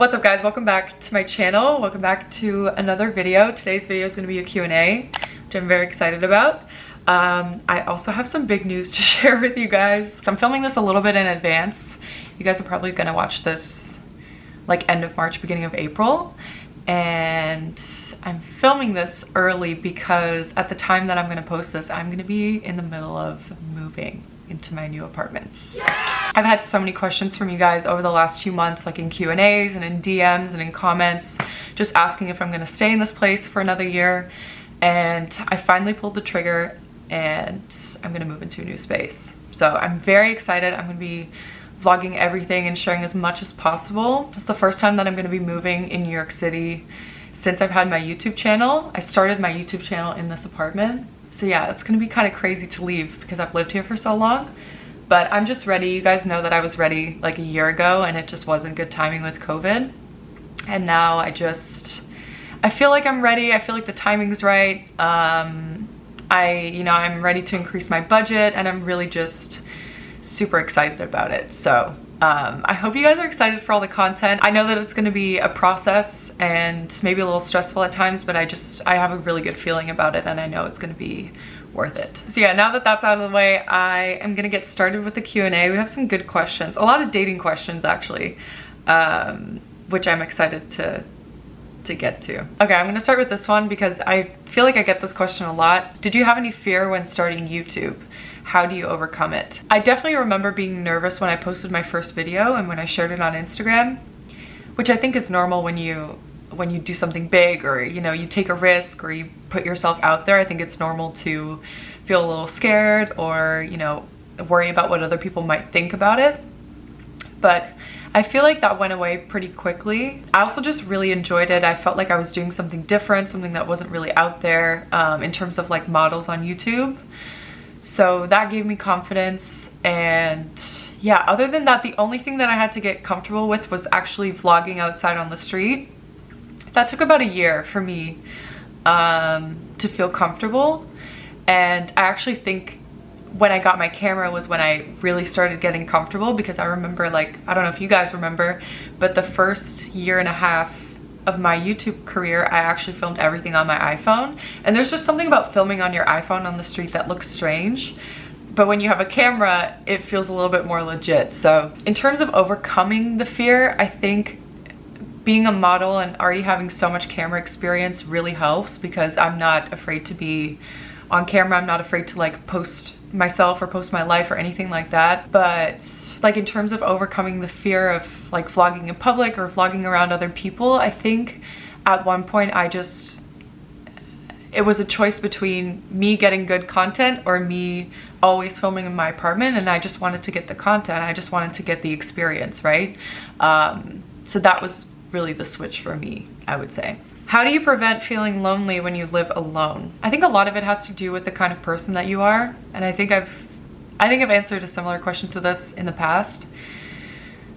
What's up guys, welcome back to my channel. Welcome back to another video. Today's video is going to be a Q&A, which I'm very excited about. I also have some big news to share with you guys. I'm filming this a little bit in advance. You guys are probably going to watch this like end of March, beginning of April. And I'm filming this early because at the time that I'm going to post this, I'm going to be in the middle of moving into my new apartment. I've had so many questions from you guys over the last few months, like in Q&As and in DMs and in comments, just asking if I'm going to stay in this place for another year. And I finally pulled the trigger and I'm going to move into a new space. So I'm very excited. I'm going to be vlogging everything and sharing as much as possible. It's the first time that I'm going to be moving in New York City since I've had my YouTube channel. I started my YouTube channel in this apartment. So yeah, it's going to be kind of crazy to leave because I've lived here for so long. But I'm just ready. You guys know that I was ready like a year ago and it just wasn't good timing with COVID. And now I feel like I'm ready. I feel like the timing's right. I'm ready to increase my budget and I'm really just super excited about it. So I hope you guys are excited for all the content. I know that it's going to be a process and maybe a little stressful at times, but I have a really good feeling about it and I know it's going to be worth it. So yeah, now that that's out of the way, I am going to get started with the Q&A. We have some good questions, a lot of dating questions actually, which I'm excited to get to. Okay, I'm going to start with this one because I feel like I get this question a lot. Did you have any fear when starting YouTube? How do you overcome it? I definitely remember being nervous when I posted my first video and when I shared it on Instagram, which I think is normal when you do something big or you take a risk or you put yourself out there. I think it's normal to feel a little scared or worry about what other people might think about it. But I feel like that went away pretty quickly. I also just really enjoyed it. I felt like I was doing something different, something that wasn't really out there in terms of like models on YouTube. So that gave me confidence. And yeah, other than that, the only thing that I had to get comfortable with was actually vlogging outside on the street. That took about a year for me to feel comfortable. And I actually think when I got my camera was when I really started getting comfortable, because I remember, like, I don't know if you guys remember, but the first year and a half of my YouTube career, I actually filmed everything on my iPhone. And there's just something about filming on your iPhone on the street that looks strange. But when you have a camera, it feels a little bit more legit. So in terms of overcoming the fear, I think being a model and already having so much camera experience really helps, because I'm not afraid to be on camera. I'm not afraid to like post myself or post my life or anything like that. But like in terms of overcoming the fear of like vlogging in public or vlogging around other people, I think at one point it was a choice between me getting good content or me always filming in my apartment, and I just wanted to get the content. I just wanted to get the experience, right? So that was really the switch for me, I would say. How do you prevent feeling lonely when you live alone? I think a lot of it has to do with the kind of person that you are. And I think I've answered a similar question to this in the past.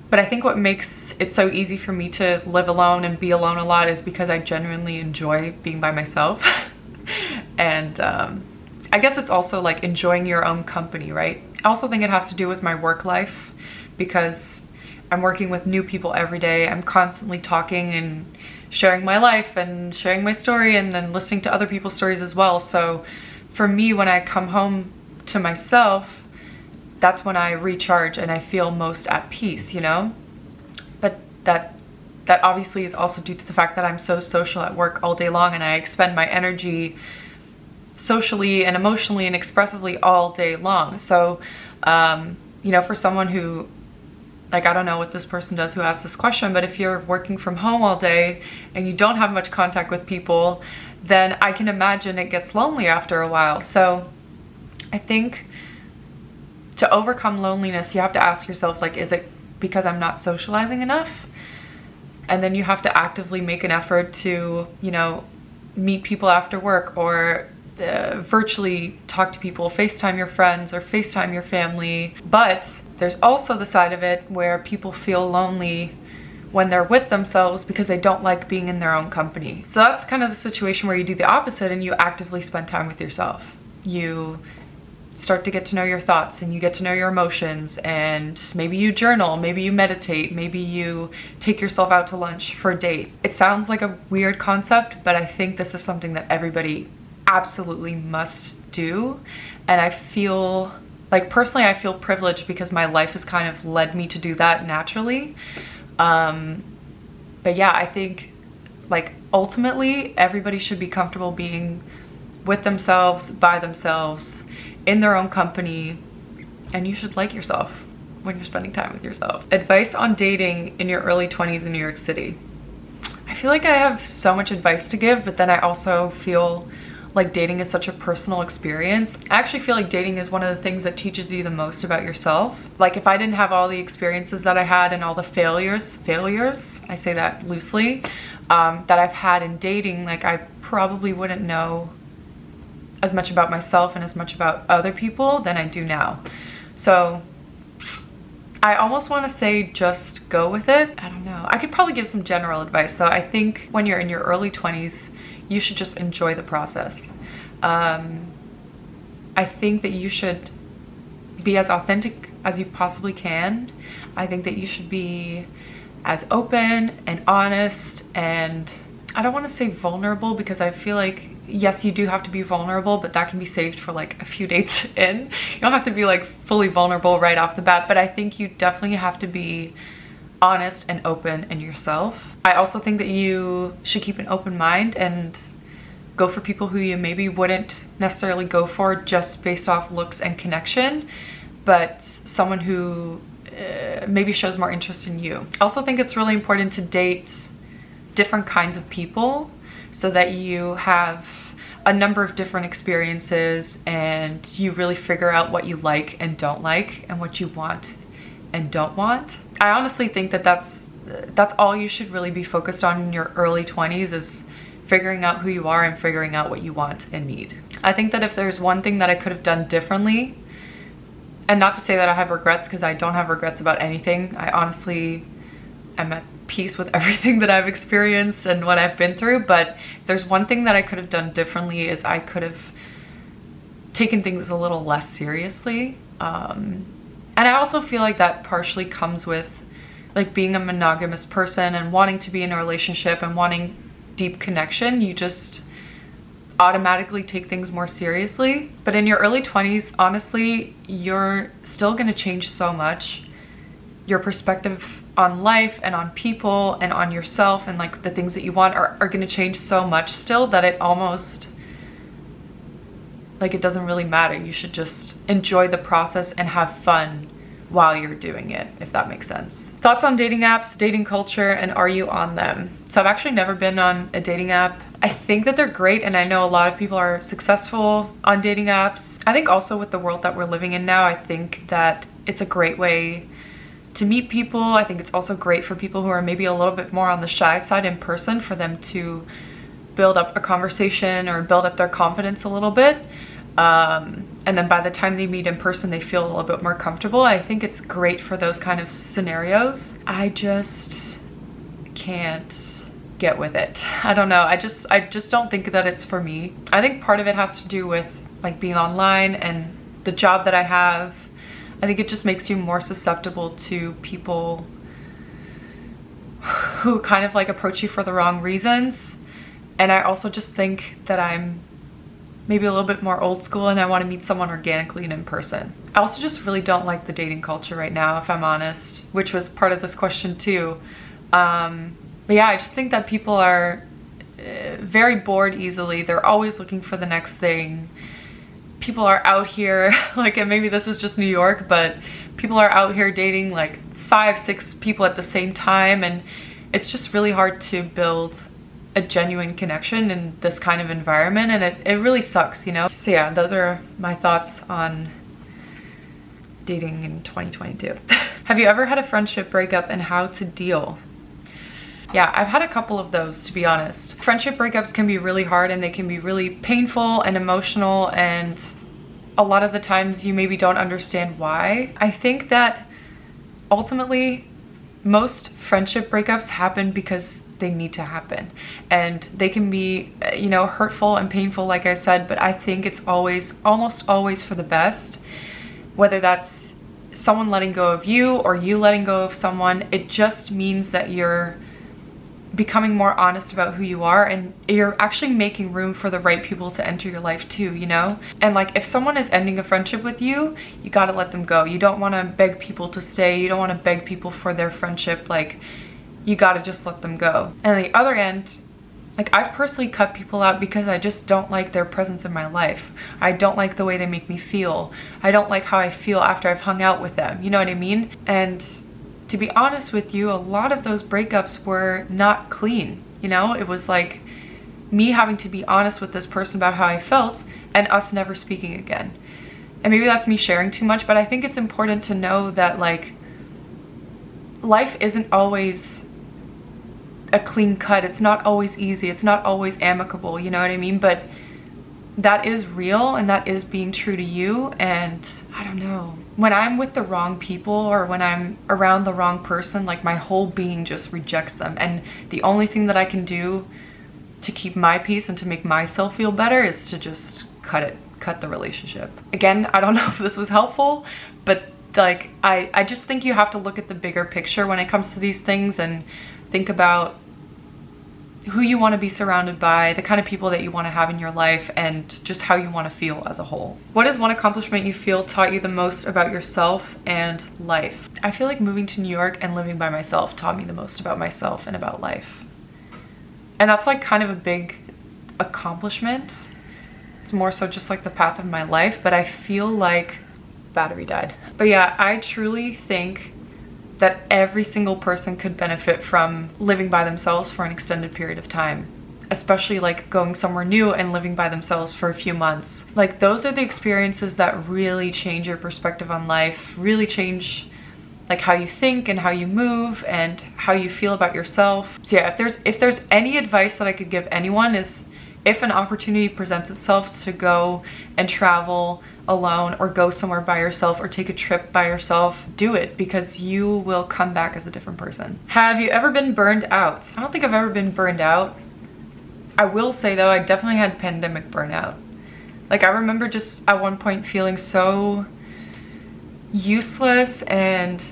But I think what makes it so easy for me to live alone and be alone a lot is because I genuinely enjoy being by myself. And I guess it's also like enjoying your own company, right? I also think it has to do with my work life, because I'm working with new people every day. I'm constantly talking and sharing my life and sharing my story and then listening to other people's stories as well. So for me, when I come home to myself, that's when I recharge and I feel most at peace, But that obviously is also due to the fact that I'm so social at work all day long, and I expend my energy socially and emotionally and expressively all day long. So, for someone who, like, I don't know what this person does who asked this question, but if you're working from home all day and you don't have much contact with people, then I can imagine it gets lonely after a while. So I think to overcome loneliness, you have to ask yourself, like, is it because I'm not socializing enough? And then you have to actively make an effort to, meet people after work, or virtually talk to people, FaceTime your friends or FaceTime your family. But there's also the side of it where people feel lonely when they're with themselves because they don't like being in their own company. So that's kind of the situation where you do the opposite and you actively spend time with yourself. You start to get to know your thoughts and you get to know your emotions, and maybe you journal, maybe you meditate, maybe you take yourself out to lunch for a date. It sounds like a weird concept, but I think this is something that everybody absolutely must do. And I feel like, personally, I feel privileged because my life has kind of led me to do that naturally. But yeah, I think like ultimately everybody should be comfortable being with themselves, by themselves, in their own company, and you should like yourself when you're spending time with yourself. Advice on dating in your early 20s in New York City. I feel like I have so much advice to give, but then I also feel like dating is such a personal experience. I actually feel like dating is one of the things that teaches you the most about yourself. Like if I didn't have all the experiences that I had and all the failures, I say that loosely, that I've had in dating, like I probably wouldn't know as much about myself and as much about other people than I do now. So I almost want to say just go with it. I don't know. I could probably give some general advice though. I think when you're in your early 20s, you should just enjoy the process. I think that you should be as authentic as you possibly can. I think that you should be as open and honest, and I don't want to say vulnerable because I feel like, yes, you do have to be vulnerable, but that can be saved for like a few dates in. You don't have to be like fully vulnerable right off the bat, but I think you definitely have to be honest and open in yourself. I also think that you should keep an open mind and go for people who you maybe wouldn't necessarily go for just based off looks and connection, but someone who maybe shows more interest in you. I also think it's really important to date different kinds of people so that you have a number of different experiences and you really figure out what you like and don't like and what you want and don't want. I honestly think that that's all you should really be focused on in your early 20s, is figuring out who you are and figuring out what you want and need. I think that if there's one thing that I could have done differently, and not to say that I have regrets because I don't have regrets about anything. I honestly am at peace with everything that I've experienced and what I've been through, but if there's one thing that I could have done differently is I could have taken things a little less seriously. And I also feel like that partially comes with like being a monogamous person and wanting to be in a relationship and wanting deep connection. You just automatically take things more seriously. But in your early 20s, honestly, you're still gonna change so much. Your perspective on life and on people and on yourself and like the things that you want are gonna change so much still that it almost, like, it doesn't really matter. You should just enjoy the process and have fun while you're doing it, if that makes sense. Thoughts on dating apps, dating culture, and are you on them? So I've actually never been on a dating app. I think that they're great, and I know a lot of people are successful on dating apps. I think also with the world that we're living in now, I think that it's a great way to meet people. I think it's also great for people who are maybe a little bit more on the shy side in person, for them to build up a conversation or build up their confidence a little bit. And then by the time they meet in person, they feel a little bit more comfortable. I think it's great for those kind of scenarios. I just can't get with it. I don't know. I just don't think that it's for me. I think part of it has to do with like being online and the job that I have. I think it just makes you more susceptible to people who kind of like approach you for the wrong reasons. And I also just think that I'm maybe a little bit more old school and I want to meet someone organically and in person. I also just really don't like the dating culture right now, if I'm honest, which was part of this question too. But yeah, I just think that people are very bored easily. They're always looking for the next thing. People are out here, like, and maybe this is just New York, but people are out here dating like 5-6 people at the same time, and it's just really hard to build a genuine connection in this kind of environment, and it really sucks, you know? So yeah, those are my thoughts on dating in 2022. Have you ever had a friendship breakup and how to deal? Yeah, I've had a couple of those, to be honest. Friendship breakups can be really hard and they can be really painful and emotional, and a lot of the times you maybe don't understand why. I think that ultimately most friendship breakups happen because they need to happen. And they can be, you know, hurtful and painful, like I said, but I think it's always, almost always for the best. Whether that's someone letting go of you or you letting go of someone, it just means that you're becoming more honest about who you are, and you're actually making room for the right people to enter your life too, you know? And like, if someone is ending a friendship with you, you gotta let them go. You don't wanna beg people to stay. You don't wanna beg people for their friendship. Like, you gotta just let them go. And on the other end, like, I've personally cut people out because I just don't like their presence in my life. I don't like the way they make me feel. I don't like how I feel after I've hung out with them. You know what I mean? And to be honest with you, a lot of those breakups were not clean. You know, it was like me having to be honest with this person about how I felt and us never speaking again. And maybe that's me sharing too much, but I think it's important to know that, like, life isn't always a clean cut. It's not always easy. It's not always amicable, you know what I mean? But that is real, and that is being true to you. And I don't know, when I'm with the wrong people or when I'm around the wrong person, like, my whole being just rejects them. And the only thing that I can do to keep my peace and to make myself feel better is to just cut the relationship. Again, I don't know if this was helpful, but like, I just think you have to look at the bigger picture when it comes to these things and think about who you want to be surrounded by, the kind of people that you want to have in your life, and just how you want to feel as a whole. What is one accomplishment you feel taught you the most about yourself and life? I feel like moving to New York and living by myself taught me the most about myself and about life. And that's like kind of a big accomplishment. It's more so just like the path of my life, but I feel like battery died. But yeah, I truly think that every single person could benefit from living by themselves for an extended period of time, especially like going somewhere new and living by themselves for a few months. Like, those are the experiences that really change your perspective on life, really change like how you think and how you move and how you feel about yourself. So yeah, if there's any advice that I could give anyone, is if an opportunity presents itself to go and travel alone or go somewhere by yourself or take a trip by yourself, do it, because you will come back as a different person. Have you ever been burned out? I don't think I've ever been burned out. I will say though, I definitely had pandemic burnout. Like, I remember just at one point feeling so useless and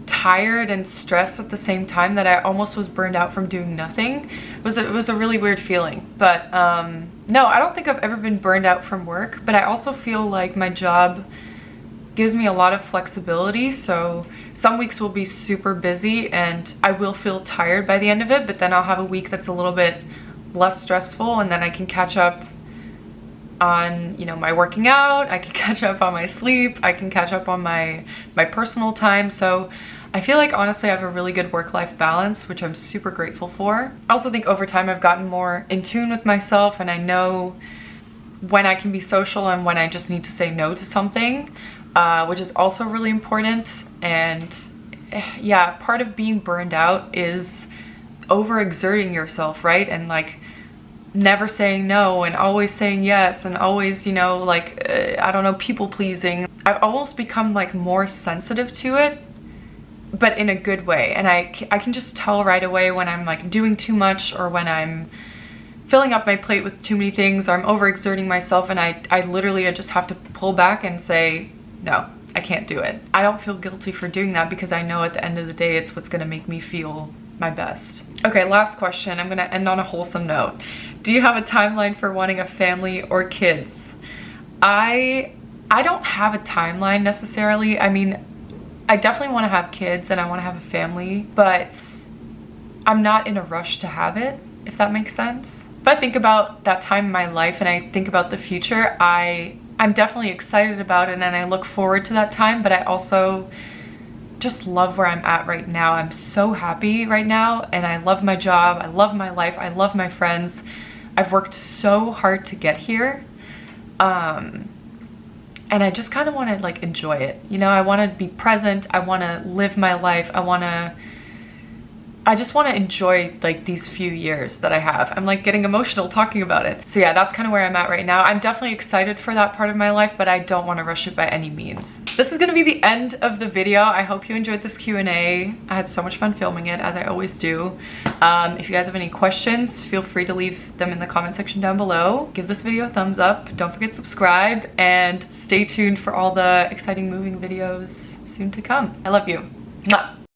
tired and stressed at the same time that I almost was burned out from doing nothing. It was a really weird feeling. But no, I don't think I've ever been burned out from work, but I also feel like my job gives me a lot of flexibility. So some weeks will be super busy and I will feel tired by the end of it, but then I'll have a week that's a little bit less stressful, and then I can catch up on, you know, my working out, I can catch up on my sleep, I can catch up on my personal time. So I feel like honestly I have a really good work-life balance, which I'm super grateful for. I also think over time I've gotten more in tune with myself, and I know when I can be social and when I just need to say no to something, which is also really important. And yeah, part of being burned out is overexerting yourself, right? And like never saying no and always saying yes and always, you know, like I don't know, people pleasing. I've almost become like more sensitive to it, but in a good way. And I can just tell right away when I'm like doing too much, or when I'm filling up my plate with too many things, or I'm overexerting myself, and I literally just have to pull back and say, no, I can't do it. I don't feel guilty for doing that because I know at the end of the day it's what's gonna make me feel my best. Okay, last question. I'm gonna end on a wholesome note. Do you have a timeline for wanting a family or kids? I don't have a timeline necessarily. I mean, I definitely want to have kids and I want to have a family, but I'm not in a rush to have it, if that makes sense. If I think about that time in my life and I think about the future, I'm definitely excited about it and I look forward to that time, but I also just love where I'm at right now. I'm so happy right now, and I love my job, I love my life, I love my friends. I've worked so hard to get here. And I just kind of want to like enjoy it. You know, I want to be present. I want to live my life. I want I just want to enjoy like these few years that I have. I'm like getting emotional talking about it. So yeah, that's kind of where I'm at right now. I'm definitely excited for that part of my life, but I don't want to rush it by any means. This is going to be the end of the video. I hope you enjoyed this Q&A. I had so much fun filming it, as I always do. If you guys have any questions, feel free to leave them in the comment section down below. Give this video a thumbs up. Don't forget to subscribe and stay tuned for all the exciting moving videos soon to come. I love you. Mwah.